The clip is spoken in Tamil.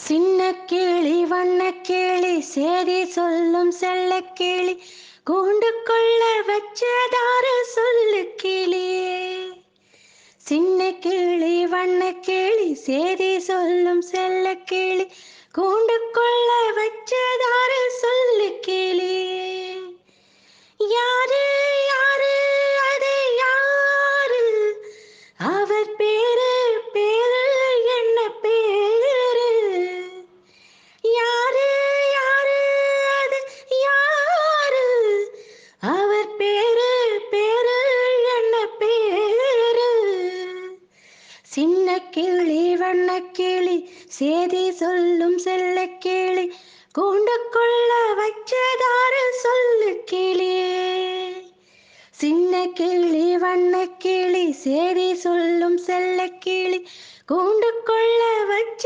சின்ன கிளி வண்ண கிளி சேதி சொல்லும் செல்ல கிளி கூண்டுக்குள்ள வச்சதாரு சொல்லு கிளியே. சின்ன கிளி வண்ண கிளி சேதி சொல்லும் செல்ல கிளி கூண்டுக்குள்ள வச்சதாரு சொல்லு கிளியே. யாரு யாரு அது யாரு, அவர் பேரு பேரு என்ன பேரு. யாரு யாரு அது யாரு, அவர் பேரு பேரு என்ன பேரு. சின்ன கிளி வண்ண கிளி சேதி சொல்லும் செல்ல கிளி கூண்டுக்குள்ள வச்சதாரு சொல்லு கிளியே. சின்ன கிளி வண்ண கிளி சேதி சொல்லும் செல்ல கிளி கூண்டுக்குள்ள வச்ச